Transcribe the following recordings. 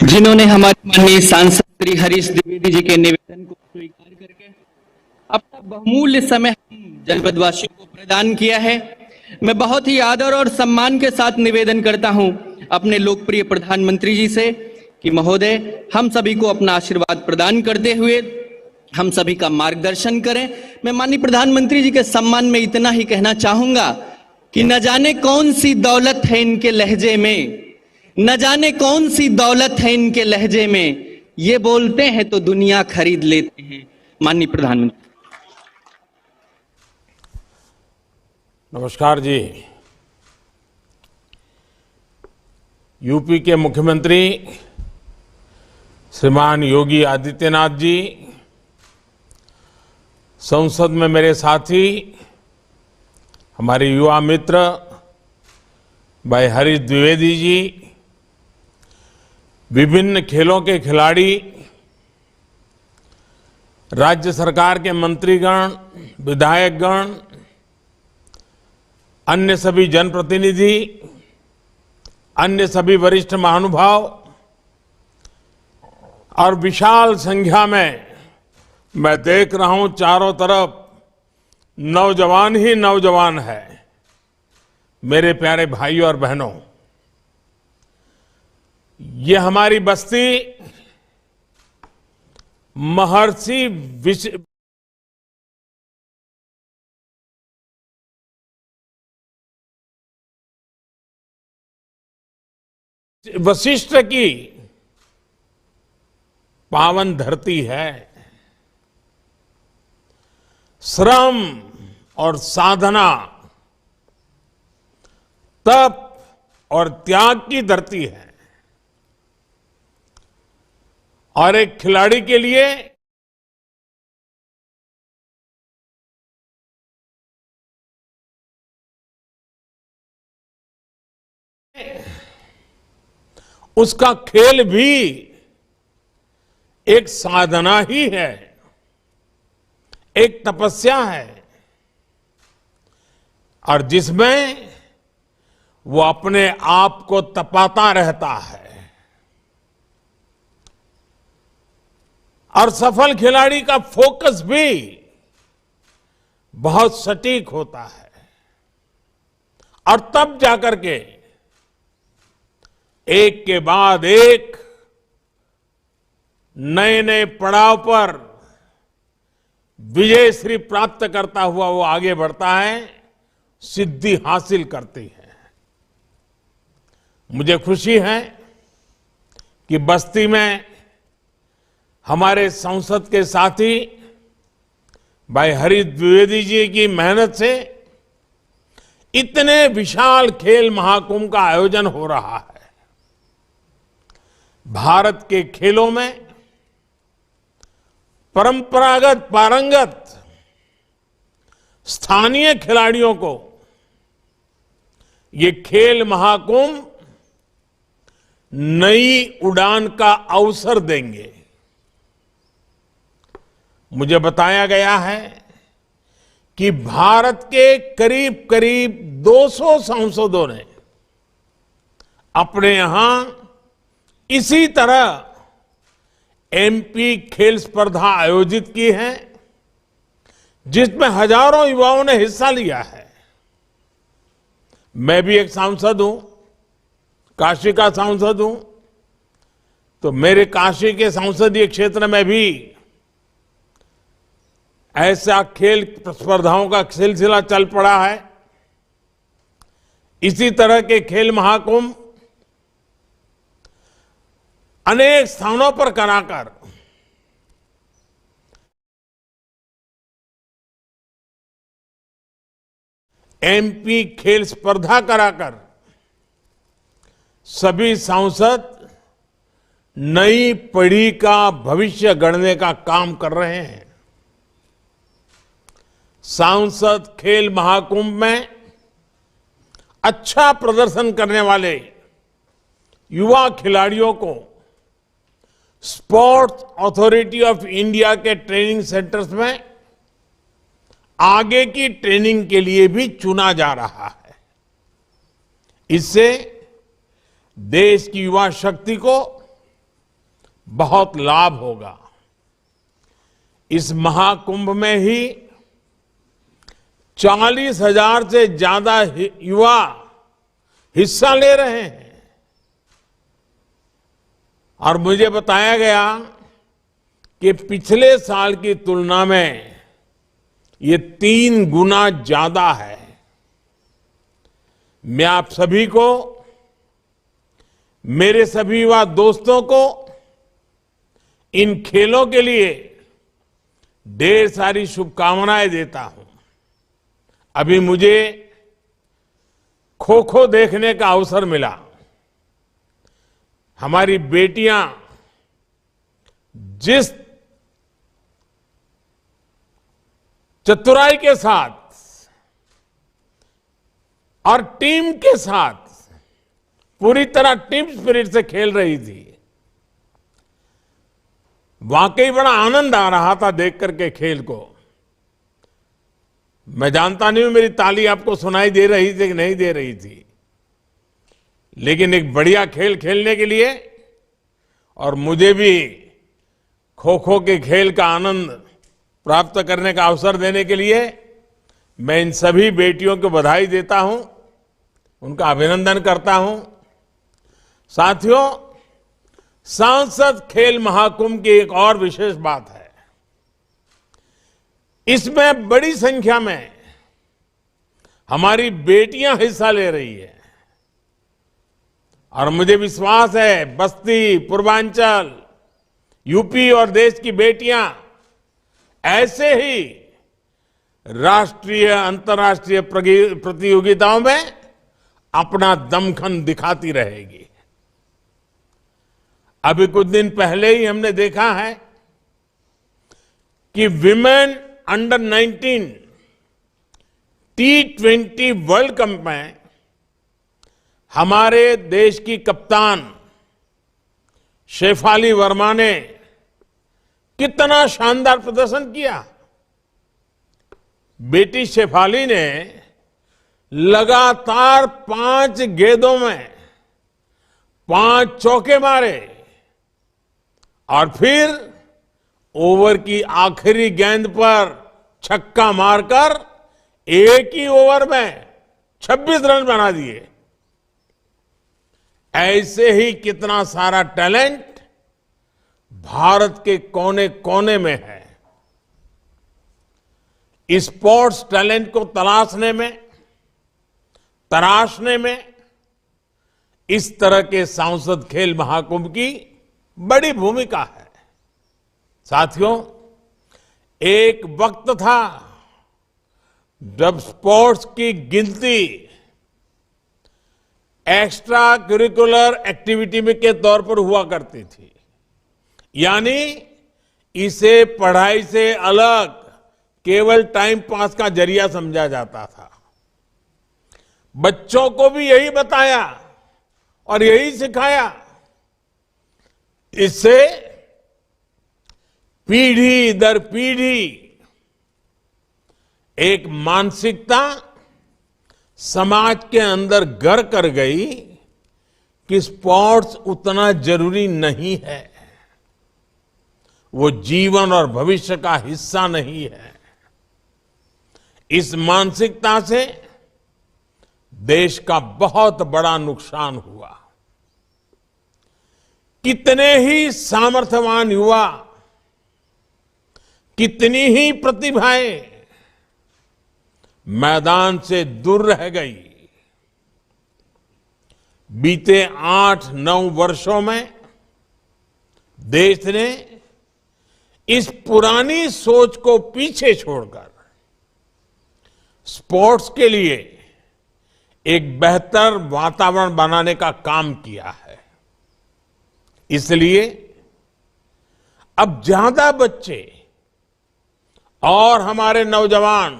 जिन्होंने हमारे माननीय सांसद श्री हरीश द्विवेदी जी के निवेदन को स्वीकार करके अपना बहुमूल्य समय हम जनपदवासियों को प्रदान किया है। मैं बहुत ही आदर और सम्मान के साथ निवेदन करता हूं अपने लोकप्रिय प्रधानमंत्री जी से कि महोदय, हम सभी को अपना आशीर्वाद प्रदान करते हुए हम सभी का मार्गदर्शन करें। मैं माननीय प्रधानमंत्री जी के सम्मान में इतना ही कहना चाहूंगा कि न जाने कौन सी दौलत है इनके लहजे में, न जाने कौन सी दौलत है इनके लहजे में, ये बोलते हैं तो दुनिया खरीद लेते हैं। माननीय प्रधानमंत्री। नमस्कार जी। यूपी के मुख्यमंत्री श्रीमान योगी आदित्यनाथ जी, संसद में मेरे साथी हमारे युवा मित्र भाई हरीश द्विवेदी जी, विभिन्न खेलों के खिलाड़ी, राज्य सरकार के मंत्रीगण, विधायकगण, अन्य सभी जनप्रतिनिधि, अन्य सभी वरिष्ठ महानुभाव और विशाल संख्या में मैं देख रहा हूं चारों तरफ नौजवान ही नौजवान है। मेरे प्यारे भाइयों और बहनों, ये हमारी बस्ती महर्षि वशिष्ठ की पावन धरती है। श्रम और साधना, तप और त्याग की धरती है। और एक खिलाड़ी के लिए उसका खेल भी एक साधना ही है, एक तपस्या है, और जिसमें वो अपने आप को तपाता रहता है। और सफल खिलाड़ी का फोकस भी बहुत सटीक होता है, और तब जाकर के एक के बाद एक नए नए पड़ाव पर विजय श्री प्राप्त करता हुआ वो आगे बढ़ता है, सिद्धि हासिल करती है। मुझे खुशी है कि बस्ती में हमारे संसद के साथी भाई हरीश द्विवेदी जी की मेहनत से इतने विशाल खेल महाकुंभ का आयोजन हो रहा है। भारत के खेलों में परंपरागत पारंगत स्थानीय खिलाड़ियों को ये खेल महाकुंभ नई उड़ान का अवसर देंगे। मुझे बताया गया है कि भारत के करीब करीब 200 सांसदों ने अपने यहां इसी तरह एमपी खेल स्पर्धा आयोजित की है, जिसमें हजारों युवाओं ने हिस्सा लिया है। मैं भी एक सांसद हूं, काशी का सांसद हूं, तो मेरे काशी के संसदीय क्षेत्र में भी ऐसा खेल स्पर्धाओं का सिलसिला चल पड़ा है। इसी तरह के खेल महाकुंभ अनेक स्थानों पर कराकर एमपी खेल स्पर्धा कराकर सभी सांसद नई पीढ़ी का भविष्य गढ़ने का काम कर रहे हैं। सांसद खेल महाकुंभ में अच्छा प्रदर्शन करने वाले युवा खिलाड़ियों को स्पोर्ट्स अथॉरिटी ऑफ इंडिया के ट्रेनिंग सेंटर्स में आगे की ट्रेनिंग के लिए भी चुना जा रहा है। इससे देश की युवा शक्ति को बहुत लाभ होगा। इस महाकुंभ में ही 40,000 से ज्यादा युवा हिस्सा ले रहे हैं और मुझे बताया गया कि पिछले साल की तुलना में ये 3 गुना ज्यादा है। मैं आप सभी को, मेरे सभी युवा दोस्तों को इन खेलों के लिए ढेर सारी शुभकामनाएं देता हूं। अभी मुझे खो खो देखने का अवसर मिला। हमारी बेटियां जिस चतुराई के साथ और टीम के साथ पूरी तरह टीम स्पिरिट से खेल रही थी, वाकई बड़ा आनंद आ रहा था देख करके खेल को। मैं जानता नहीं हूं मेरी ताली आपको सुनाई दे रही थी कि नहीं दे रही थी, लेकिन एक बढ़िया खेल खेलने के लिए और मुझे भी खो खो के खेल का आनंद प्राप्त करने का अवसर देने के लिए मैं इन सभी बेटियों को बधाई देता हूं, उनका अभिनंदन करता हूं। साथियों, सांसद खेल महाकुंभ की एक और विशेष बात है, इसमें बड़ी संख्या में हमारी बेटियां हिस्सा ले रही है और मुझे विश्वास है बस्ती, पूर्वांचल, यूपी और देश की बेटियां ऐसे ही राष्ट्रीय, अंतर्राष्ट्रीय प्रतियोगिताओं में अपना दमखम दिखाती रहेगी। अभी कुछ दिन पहले ही हमने देखा है कि women under 19 T20 world cup में हमारे देश की कप्तान शेफाली वर्मा ने कितना शानदार प्रदर्शन किया। बेटी शेफाली ने लगातार 5 गेंदों में 5 चौके मारे और फिर ओवर की आखिरी गेंद पर छक्का मारकर एक ही ओवर में 26 रन बना दिए। ऐसे ही कितना सारा टैलेंट भारत के कोने कोने में है। स्पोर्ट्स टैलेंट को तराशने में इस तरह के सांसद खेल महाकुंभ की बड़ी भूमिका है। साथियों, एक वक्त था जब स्पोर्ट्स की गिनती एक्स्ट्रा करिकुलर एक्टिविटी में के तौर पर हुआ करती थी, यानी इसे पढ़ाई से अलग केवल टाइम पास का जरिया समझा जाता था। बच्चों को भी यही बताया और यही सिखाया। इससे पीढ़ी दर पीढ़ी एक मानसिकता समाज के अंदर घर कर गई कि स्पोर्ट्स उतना जरूरी नहीं है, वो जीवन और भविष्य का हिस्सा नहीं है। इस मानसिकता से देश का बहुत बड़ा नुकसान हुआ। कितने ही सामर्थ्यवान युवा, कितनी ही प्रतिभाएं मैदान से दूर रह गई। बीते 8-9 वर्षों में देश ने इस पुरानी सोच को पीछे छोड़कर स्पोर्ट्स के लिए एक बेहतर वातावरण बनाने का काम किया है। इसलिए अब ज्यादा बच्चे और हमारे नौजवान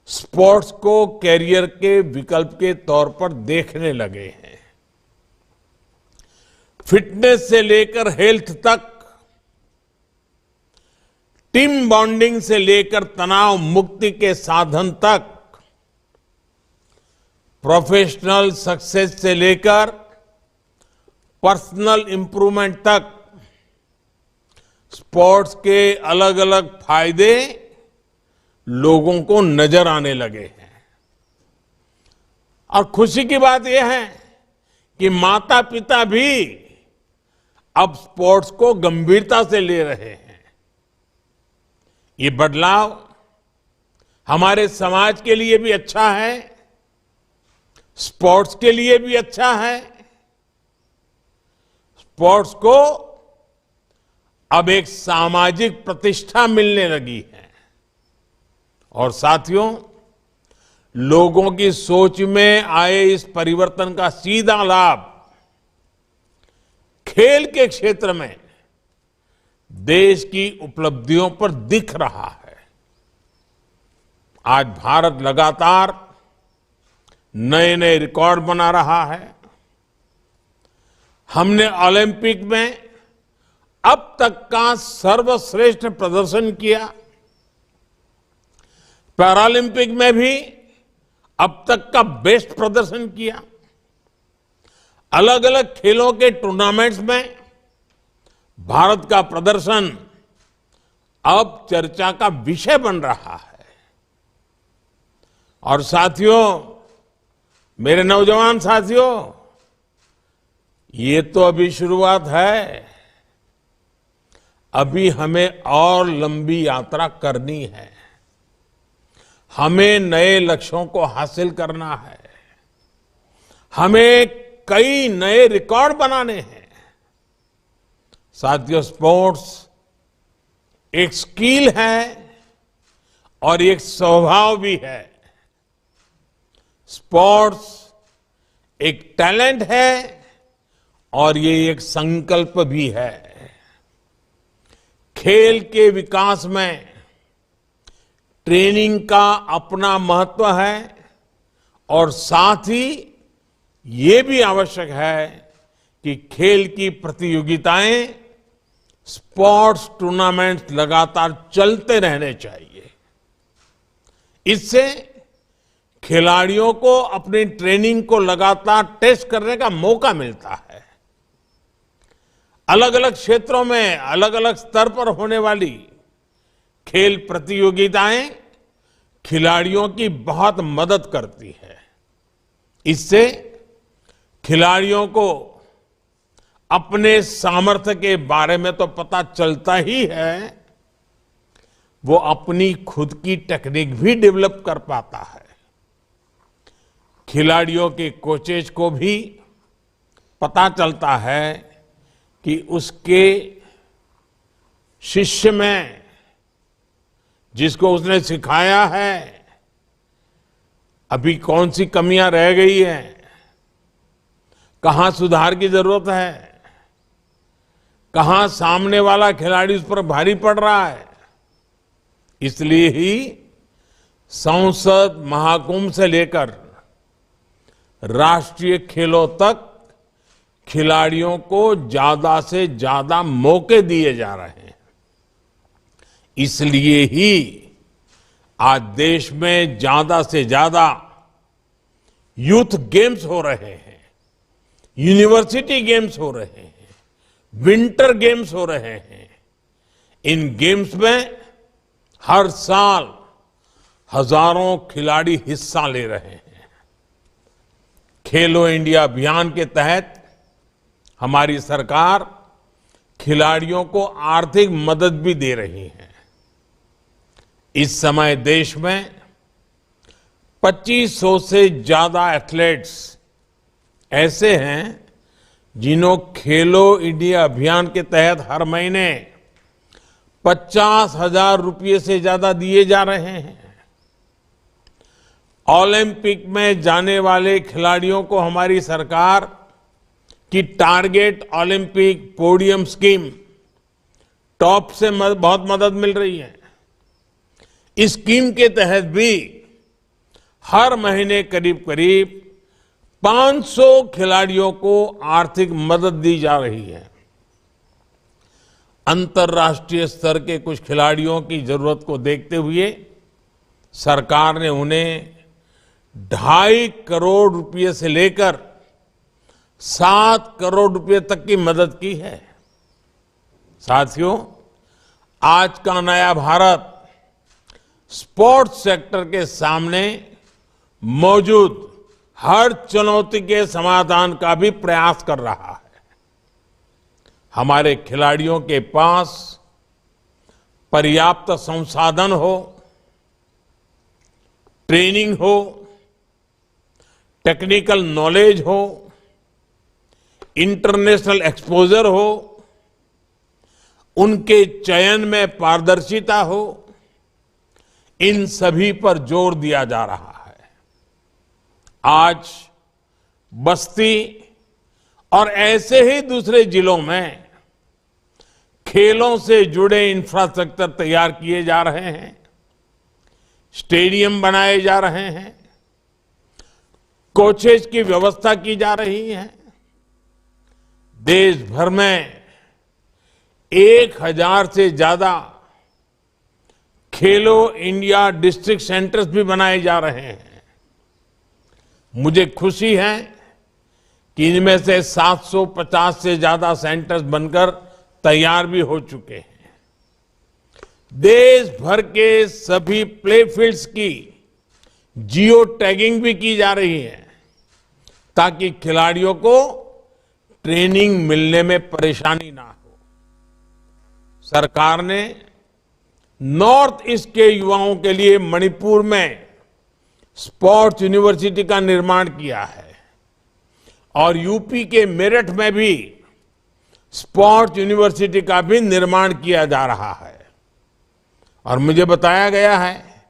स्पोर्ट्स को कैरियर के विकल्प के तौर पर देखने लगे हैं। फिटनेस से लेकर हेल्थ तक, टीम बॉन्डिंग से लेकर तनाव मुक्ति के साधन तक प्रोफेशनल सक्सेस से लेकर पर्सनल इंप्रूवमेंट तक स्पोर्ट्स के अलग अलग फायदे लोगों को नजर आने लगे हैं। और खुशी की बात यह है कि माता पिता भी अब स्पोर्ट्स को गंभीरता से ले रहे हैं। ये बदलाव हमारे समाज के लिए भी अच्छा है, स्पोर्ट्स के लिए भी अच्छा है। स्पोर्ट्स को अब एक सामाजिक प्रतिष्ठा मिलने लगी है और साथियों, लोगों की सोच में आए इस परिवर्तन का सीधा लाभ खेल के क्षेत्र में देश की उपलब्धियों पर दिख रहा है। आज भारत लगातार नए नए रिकॉर्ड बना रहा है। हमने ओलंपिक में अब तक का सर्वश्रेष्ठ प्रदर्शन किया। पैरालंपिक में भी अब तक का बेस्ट प्रदर्शन किया। अलग अलग खेलों के टूर्नामेंट्स में भारत का प्रदर्शन अब चर्चा का विषय बन रहा है। और साथियों, मेरे नौजवान साथियों, ये तो अभी शुरुआत है। अभी हमें और लंबी यात्रा करनी है। हमें नए लक्ष्यों को हासिल करना है। हमें कई नए रिकॉर्ड बनाने हैं। साथियों, स्पोर्ट्स एक स्किल है और एक स्वभाव भी है। स्पोर्ट्स एक टैलेंट है और ये एक संकल्प भी है। खेल के विकास में ट्रेनिंग का अपना महत्व है और साथ ही ये भी आवश्यक है कि खेल की प्रतियोगिताएं, स्पोर्ट्स टूर्नामेंट्स लगातार चलते रहने चाहिए। इससे खिलाड़ियों को अपनी ट्रेनिंग को लगातार टेस्ट करने का मौका मिलता है। अलग अलग क्षेत्रों में अलग अलग स्तर पर होने वाली खेल प्रतियोगिताएं खिलाड़ियों की बहुत मदद करती है। इससे खिलाड़ियों को अपने सामर्थ्य के बारे में तो पता चलता ही है, वो अपनी खुद की टेक्निक भी डेवलप कर पाता है। खिलाड़ियों के कोचेज को भी पता चलता है कि उसके शिष्य में जिसको उसने सिखाया है अभी कौन सी कमियां रह गई हैं, कहां सुधार की जरूरत है, कहां सामने वाला खिलाड़ी उस पर भारी पड़ रहा है। इसलिए ही संसद महाकुंभ से लेकर राष्ट्रीय खेलों तक खिलाड़ियों को ज्यादा से ज्यादा मौके दिए जा रहे हैं। इसलिए ही आज देश में ज्यादा से ज्यादा यूथ गेम्स हो रहे हैं, यूनिवर्सिटी गेम्स हो रहे हैं, विंटर गेम्स हो रहे हैं। इन गेम्स में हर साल हजारों खिलाड़ी हिस्सा ले रहे हैं। खेलो इंडिया अभियान के तहत हमारी सरकार खिलाड़ियों को आर्थिक मदद भी दे रही है। इस समय देश में 2500 से ज्यादा एथलीट्स ऐसे हैं जिन्हों खेलो इंडिया अभियान के तहत हर महीने 50,000 रुपये से ज्यादा दिए जा रहे हैं। ओलंपिक में जाने वाले खिलाड़ियों को हमारी सरकार की target Olympic podium scheme top से बहुत मदद मिल रही है। इस स्कीम के तहत भी हर महीने करीब करीब 500 खिलाड़ियों को आर्थिक मदद दी जा रही है। अंतर्राष्ट्रीय स्तर के कुछ खिलाड़ियों की जरूरत को देखते हुए सरकार ने उन्हें 2.5 करोड़ रुपए से लेकर 7 करोड़ रुपए तक की मदद की है। साथियों, आज का नया भारत स्पोर्ट्स सेक्टर के सामने मौजूद हर चुनौती के समाधान का भी प्रयास कर रहा है। हमारे खिलाड़ियों के पास पर्याप्त संसाधन हो, ट्रेनिंग हो, टेक्निकल नॉलेज हो, इंटरनेशनल एक्सपोजर हो, उनके चयन में पारदर्शिता हो, इन सभी पर जोर दिया जा रहा है। आज बस्ती और ऐसे ही दूसरे जिलों में खेलों से जुड़े इंफ्रास्ट्रक्चर तैयार किए जा रहे हैं, स्टेडियम बनाए जा रहे हैं, कोचेज की व्यवस्था की जा रही है। देश भर में 1000 से ज्यादा खेलो इंडिया डिस्ट्रिक्ट सेंटर्स भी बनाए जा रहे हैं। मुझे खुशी है कि इनमें से 750 से ज्यादा सेंटर्स बनकर तैयार भी हो चुके हैं। देश भर के सभी प्ले फील्ड्स की जियो टैगिंग भी की जा रही है ताकि खिलाड़ियों को ट्रेनिंग मिलने में परेशानी ना हो। सरकार ने नॉर्थ ईस्ट के युवाओं के लिए मणिपुर में स्पोर्ट्स यूनिवर्सिटी का निर्माण किया है और यूपी के मेरठ में भी स्पोर्ट्स यूनिवर्सिटी का भी निर्माण किया जा रहा है। और मुझे बताया गया है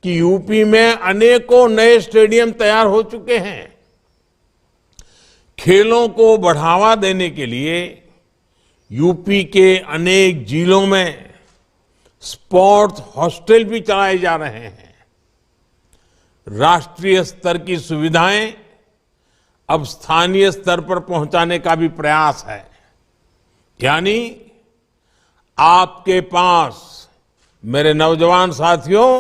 कि यूपी में अनेकों नए स्टेडियम तैयार हो चुके हैं। खेलों को बढ़ावा देने के लिए यूपी के अनेक जिलों में स्पोर्ट्स हॉस्टल भी चलाए जा रहे हैं। राष्ट्रीय स्तर की सुविधाएं अब स्थानीय स्तर पर पहुंचाने का भी प्रयास है। यानी आपके पास, मेरे नौजवान साथियों,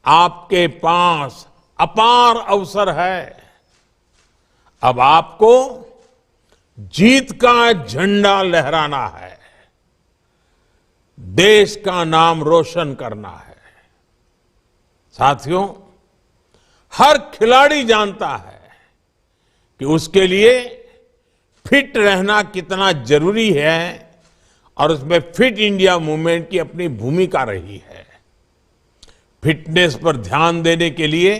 आपके पास अपार अवसर है। अब आपको जीत का झंडा लहराना है, देश का नाम रोशन करना है। साथियों, हर खिलाड़ी जानता है कि उसके लिए फिट रहना कितना जरूरी है और उसमें फिट इंडिया मूवमेंट की अपनी भूमिका रही है। फिटनेस पर ध्यान देने के लिए